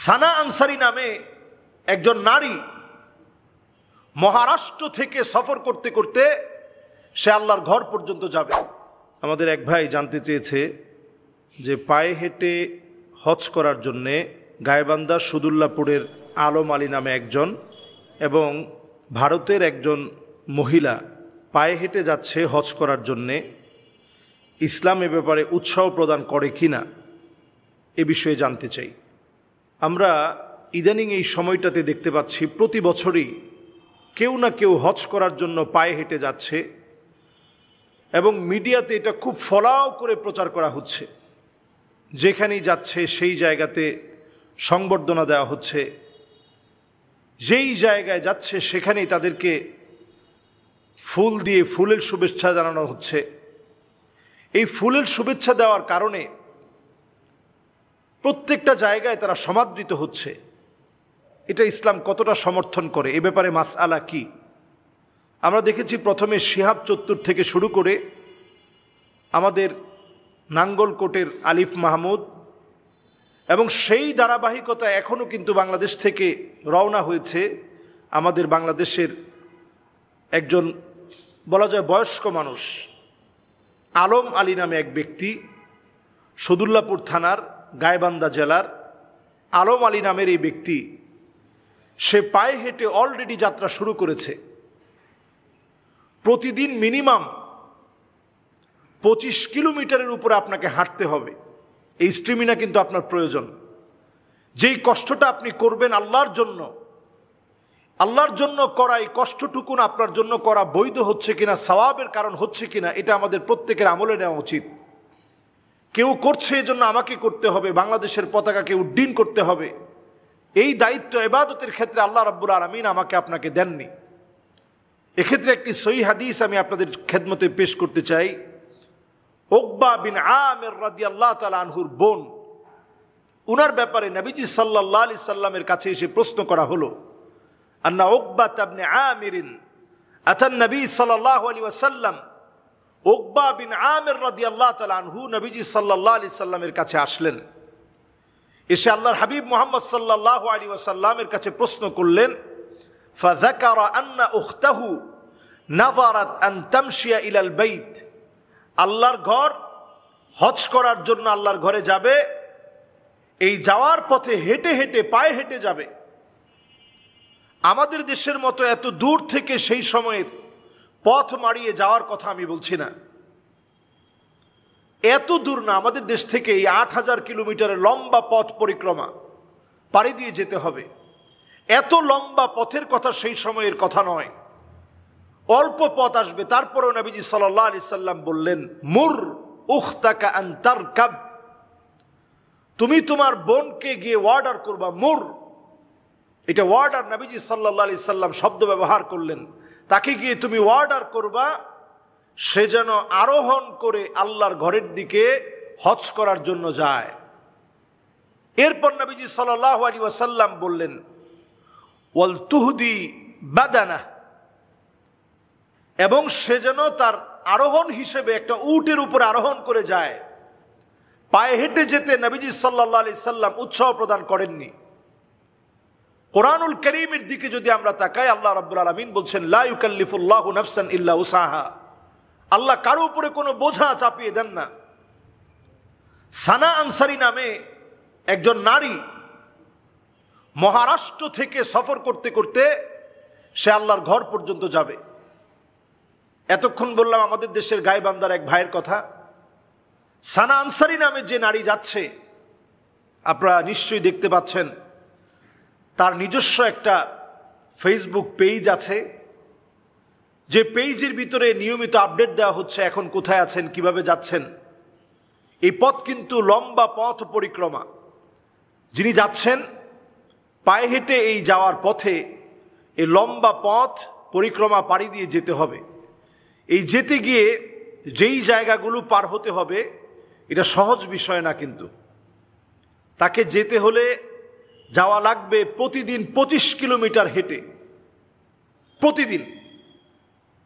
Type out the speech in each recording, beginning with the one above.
সানা আনসারী নামে একজন নারী মহারাষ্ট্র থেকে সফর করতে করতে সে আল্লাহর ঘর পর্যন্ত যাবে। আমাদের এক ভাই জানতে চেয়েছে যে পায়ে হেঁটে হজ করার জন্যে গাইবান্ধা সদুল্লাপুরের আলম আলী নামে একজন এবং ভারতের একজন মহিলা পায়ে হেঁটে যাচ্ছে হজ করার জন্যে, ইসলাম এ ব্যাপারে উৎসাহ প্রদান করে কিনা এ বিষয়ে জানতে চাই। আমরা ইদানিং এই সময়টাতে দেখতে পাচ্ছি প্রতি বছরই কেউ না কেউ হজ করার জন্য পায়ে হেঁটে যাচ্ছে এবং মিডিয়াতে এটা খুব ফলাও করে প্রচার করা হচ্ছে। যেখানেই যাচ্ছে সেই জায়গাতে সংবর্ধনা দেওয়া হচ্ছে, যেই জায়গায় যাচ্ছে সেখানেই তাদেরকে ফুল দিয়ে ফুলের শুভেচ্ছা জানানো হচ্ছে। এই ফুলের শুভেচ্ছা দেওয়ার কারণে প্রত্যেকটা জায়গায় তারা সমাদৃত হচ্ছে। এটা ইসলাম কতটা সমর্থন করে এ ব্যাপারে মাসআলা কি? আমরা দেখেছি প্রথমে শিহাব চত্বর থেকে শুরু করে আমাদের নাঙ্গলকোটের আলিফ মাহমুদ এবং সেই ধারাবাহিকতা এখনও কিন্তু বাংলাদেশ থেকে রওনা হয়েছে। আমাদের বাংলাদেশের একজন বলা যায় বয়স্ক মানুষ আলম আলী নামে এক ব্যক্তি, সদুল্লাপুর থানার গাইবান্ধা জেলার আলম আলী নামের এই ব্যক্তি, সে পায়ে হেঁটে অলরেডি যাত্রা শুরু করেছে। প্রতিদিন মিনিমাম 25 কিলোমিটারের উপরে আপনাকে হাঁটতে হবে। এই স্ট্রিমিনা কিন্তু আপনার প্রয়োজন। যেই কষ্টটা আপনি করবেন আল্লাহর জন্য করা, এই কষ্টটুকুন আপনার জন্য করা বৈধ হচ্ছে কিনা, সওয়াবের কারণ হচ্ছে কিনা, এটা আমাদের প্রত্যেকের আমলে নেওয়া উচিত। কেউ করছে এজন্য আমাকে করতে হবে, বাংলাদেশের পতাকাকে উড্ডীন করতে হবে, এই দায়িত্ব ইবাদতের ক্ষেত্রে আল্লাহ রাব্বুল আলামিন আমাকে আপনাকে দেননি। এক্ষেত্রে একটি সহিহ হাদিস আমি আপনাদের খেদমতে পেশ করতে চাই। উকবা বিন আমির রাদিয়াল্লাহু তাআলা আনহুর বোন, উনার ব্যাপারে নবীজি সাল্লাল্লাহু আলাইহি সাল্লামের কাছে এসে প্রশ্ন করা হলো, আন্না উকবা ইবনে আমির আতান নবী সাল্লাল্লাহু আলাইহি ওয়াসাল্লাম। উকবা বিন আমির রাদিয়াল্লাহু তাআলা আনহু নবীজি সাল্লাল্লাহু আলাইহি সাল্লামের কাছে আসলেন। এসে আল্লাহর হাবিব মুহাম্মদ সাল্লাল্লাহু আলাইহি ওয়াসাল্লামের কাছে প্রশ্ন করলেন। ফাযাকারা আন্না উখতাহু নাযারাত আন তামশিয়া ইলাল বাইত। আল্লাহর ঘর হজ করার জন্য আল্লাহর ঘরে যাবে, এই যাওয়ার পথে হেঁটে হেঁটে পায়ে হেঁটে যাবে। আমাদের দেশের মতো এত দূর থেকে সেই সময়ের পথ মারিয়ে যাওয়ার কথা আমি বলছি না, এত দূর না। আমাদের দেশ থেকে এই 8000 কিলোমিটারের লম্বা পথ পরিক্রমা পাড়ি দিয়ে যেতে হবে। এত লম্বা পথের কথা সেই সময়ের কথা নয়, অল্প পথ আসবে। তারপরেও নবীজি সাল্লাল্লাহু আলাইহি সাল্লাম বললেন, মুর উখতাকা আন তারকাব। তুমি তোমার বোনকে গিয়ে অর্ডার করবা। মুর, এটা অর্ডার, নবীজি সাল্লাল্লাহু আলাইহি সাল্লাম শব্দ ব্যবহার করলেন। তাকে গিয়ে তুমি অর্ডার করবা সে যেন আরোহণ করে আল্লাহর ঘরের দিকে হজ করার জন্য যায়। এরপর নবীজি সাল্লাল্লাহু আলাইহি ওয়াসাল্লাম বললেন, ওয়াল তুহদি বাদানা, এবং সে যেন তার আরোহণ হিসেবে একটা উটের উপর আরোহণ করে যায়। পায়ে হেঁটে যেতে নবীজি সাল্লাল্লাহু আলাইহি সাল্লাম উৎসাহ প্রদান করেননি। কোরআনুল কারীমের দিকে যদি আমরা তাকাই, আল্লাহ রাব্বুল আলামিন বলছেন, লা ইউকাল্লিফুল্লাহু নাফসান ইল্লা উসাহা। আল্লাহ কারো উপরে কোনো বোঝা চাপিয়ে দেন না। সানা আনসারী নামে একজন নারী মহারাষ্ট্র থেকে সফর করতে করতে সে আল্লাহর ঘর পর্যন্ত যাবে। এতক্ষণ বললাম আমাদের দেশের গাইবান্ধার এক ভাইয়ের কথা। সানা আনসারী নামে যে নারী যাচ্ছে, আপনারা নিশ্চয়ই দেখতে পাচ্ছেন, তার নিজস্ব একটা ফেসবুক পেজ আছে, যে পেজের ভিতরে নিয়মিত আপডেট দেওয়া হচ্ছে এখন কোথায় আছেন, কিভাবে যাচ্ছেন। এই পথ কিন্তু লম্বা পথ পরিক্রমা। যিনি যাচ্ছেন পায়ে হেঁটে এই যাওয়ার পথে এই লম্বা পথ পরিক্রমা পাড়ি দিয়ে যেতে হবে। এই যেতে গিয়ে যেই জায়গাগুলো পার হতে হবে এটা সহজ বিষয় না, কিন্তু তাকে যেতে হলে যাওয়া লাগবে প্রতিদিন 25 কিলোমিটার হেঁটে। প্রতিদিন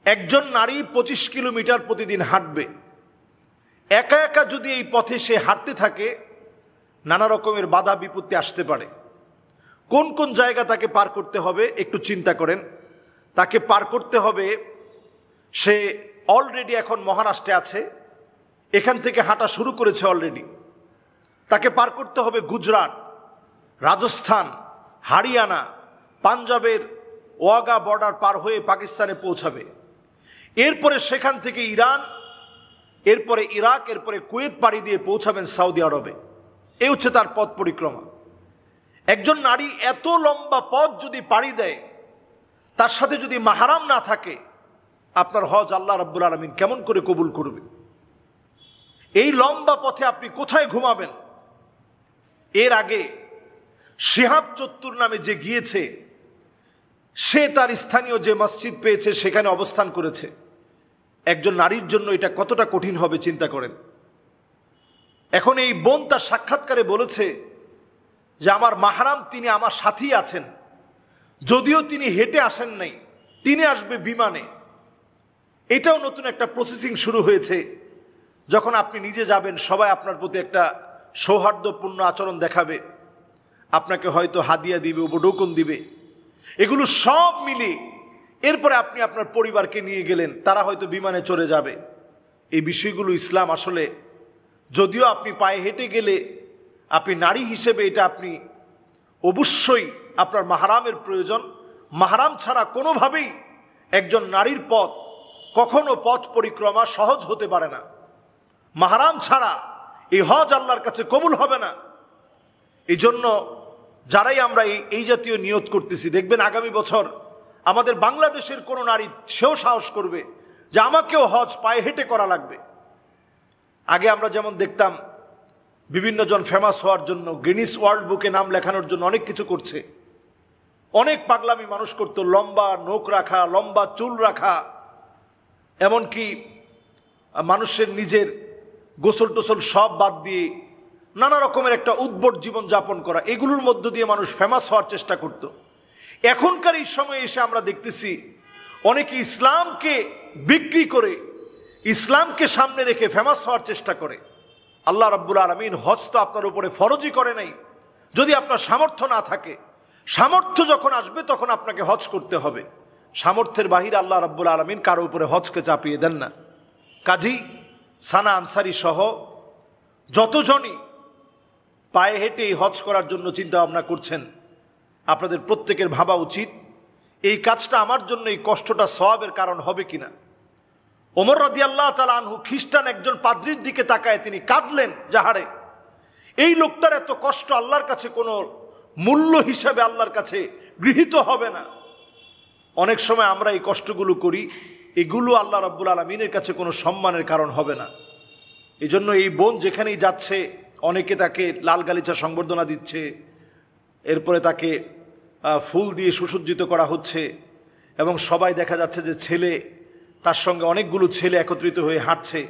একজন নারী 25 কিলোমিটার প্রতিদিন হাঁটবে। একা একা যদি এই পথে সে হাঁটতে থাকে নানা রকমের বাধা বিপত্তি আসতে পারে। কোন কোন জায়গা তাকে পার করতে হবে একটু চিন্তা করেন। তাকে পার করতে হবে, সে অলরেডি এখন মহারাষ্ট্রে আছে, এখান থেকে হাঁটা শুরু করেছে অলরেডি। তাকে পার করতে হবে গুজরাট, রাজস্থান, হরিয়ানা, পাঞ্জাবের ওয়াগা বর্ডার পার হয়ে পাকিস্তানে পৌঁছাবে। এরপরে সেখান থেকে ইরান, এরপরে ইরাক, এরপরে কুয়েত পাড়ি দিয়ে পৌঁছাবেন সৌদি আরবে। এই হচ্ছে তার পথ পরিক্রমা। একজন নারী এত লম্বা পথ যদি পাড়ি দেয়, তার সাথে যদি মাহরাম না থাকে, আপনার হজ আল্লাহ রাব্বুল আলামিন কেমন করে কবুল করবে? এই লম্বা পথে আপনি কোথায় ঘুমাবেন? এর আগে শিহাব চত্বর নামে যে গিয়েছে, সে তার স্থানীয় যে মসজিদ পেয়েছে সেখানে অবস্থান করেছে। একজন নারীর জন্য এটা কতটা কঠিন হবে চিন্তা করেন। এখন এই বোন তার সাক্ষাৎকারে বলেছে যে আমার মাহরাম তিনি আমার সাথেই আছেন, যদিও তিনি হেঁটে আসেন নাই, তিনি আসবে বিমানে। এটাও নতুন একটা প্রসেসিং শুরু হয়েছে। যখন আপনি নিজে যাবেন, সবাই আপনার প্রতি একটা সৌহার্দ্যপূর্ণ আচরণ দেখাবে, আপনাকে হয়তো হাদিয়া দিবে, উপঢৌকন দিবে, এগুলো সব মিলে এরপরে আপনি আপনার পরিবারকে নিয়ে গেলেন, তারা হয়তো বিমানে চড়ে যাবে। এই বিষয়গুলো ইসলাম আসলে, যদিও আপনি পায়ে হেঁটে গেলে আপনি নারী হিসেবে এটা আপনি অবশ্যই আপনার মাহরামের প্রয়োজন। মাহরাম ছাড়া কোনোভাবেই একজন নারীর পথ, কখনো পথ পরিক্রমা সহজ হতে পারে না। মাহরাম ছাড়া এই হজ আল্লাহর কাছে কবুল হবে না। এই জন্য যারাই আমরা এই জাতীয় নিয়ত করতেছি, দেখবেন আগামী বছর আমাদের বাংলাদেশের কোনো নারী সেও সাহস করবে যে আমাকেও হজ পায়ে হেঁটে করা লাগবে। আগে আমরা যেমন দেখতাম বিভিন্ন জন ফেমাস হওয়ার জন্য, গিনিস ওয়ার্ল্ড বুকে নাম লেখানোর জন্য অনেক কিছু করছে, অনেক পাগলামি মানুষ করত, লম্বা নখ রাখা, লম্বা চুল রাখা, এমনকি মানুষের নিজের গোসল টোসল সব বাদ দিয়ে নানা রকমের একটা উদ্ভট জীবন যাপন করা, এগুলোর মধ্য দিয়ে মানুষ ফেমাস হওয়ার চেষ্টা করত। এখনকার এই সময়ে এসে আমরা দেখতেছি অনেকে ইসলামকে বিক্রি করে, ইসলামকে সামনে রেখে ফেমাস হওয়ার চেষ্টা করে। আল্লাহ রাব্বুল আলামিন হজ তো আপনার উপরে ফরজই করে নাই। যদি আপনার সামর্থ্য না থাকে, সামর্থ্য যখন আসবে তখন আপনাকে হজ করতে হবে। সামর্থ্যের বাহিরে আল্লাহ রাব্বুল আলামিন কারো উপরে হজকে চাপিয়ে দেন না। কাজী সানা আনসারী সহ যতজনই পায়ে হেঁটে হজ করার জন্য চিন্তা ভাবনা করছেন, আপনাদের প্রত্যেকের ভাবা উচিত এই কাজটা আমার জন্য এই কষ্টটা সওয়াবের কারণ হবে কিনা। ওমর রাদিয়াল্লাহু তাআলা আনহু খ্রিস্টান একজন পাদ্রীর দিকে তাকায় তিনি কাঁদলেন যাহারে, এই লোকটার এত কষ্ট আল্লাহর কাছে কোনো মূল্য হিসাবে আল্লাহর কাছে গৃহীত হবে না। অনেক সময় আমরা এই কষ্টগুলো করি, এগুলো আল্লাহ রাব্বুল আলামিনের কাছে কোনো সম্মানের কারণ হবে না। এই জন্য এই বোন যেখানেই যাচ্ছে, অনেকে তাকে লাল গালিচা সংবর্ধনা দিচ্ছে, এরপরে তাকে ফুল দিয়ে সুসজ্জিত করা হচ্ছে, এবং সবাই দেখা যাচ্ছে যে ছেলে, তার সঙ্গে অনেকগুলো ছেলে একত্রিত হয়ে হাঁটছে।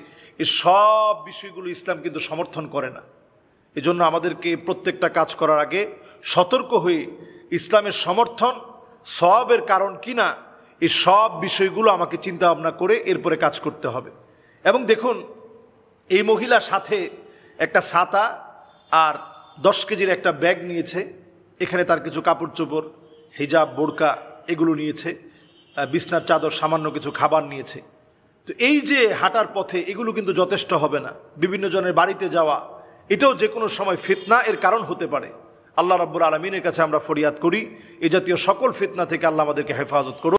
এই সব বিষয়গুলো ইসলাম কিন্তু সমর্থন করে না। এজন্য আমাদেরকে প্রত্যেকটা কাজ করার আগে সতর্ক হয়ে ইসলামের সমর্থন সওয়াবের কারণ কিনা এই সব বিষয়গুলো আমাকে চিন্তা ভাবনা করে এরপরে কাজ করতে হবে। এবং দেখুন, এই মহিলা সাথে একটা ছাতা আর 10 কেজির একটা ব্যাগ নিয়েছে। এখানে তার কিছু কাপড় চোপড়, হিজাব, বোরকা এগুলো নিয়েছে, বিছনার চাদর, সামান্য কিছু খাবার নিয়েছে। তো এই যে হাঁটার পথে এগুলো কিন্তু যথেষ্ট হবে না। বিভিন্ন জনের বাড়িতে যাওয়া, এটাও যে কোনো সময় ফিতনা এর কারণ হতে পারে। আল্লাহ রাব্বুল আলামিনের কাছে আমরা ফরিয়াদ করি এই জাতীয় সকল ফিতনা থেকে আল্লাহ আমাদেরকে হেফাজত করুন।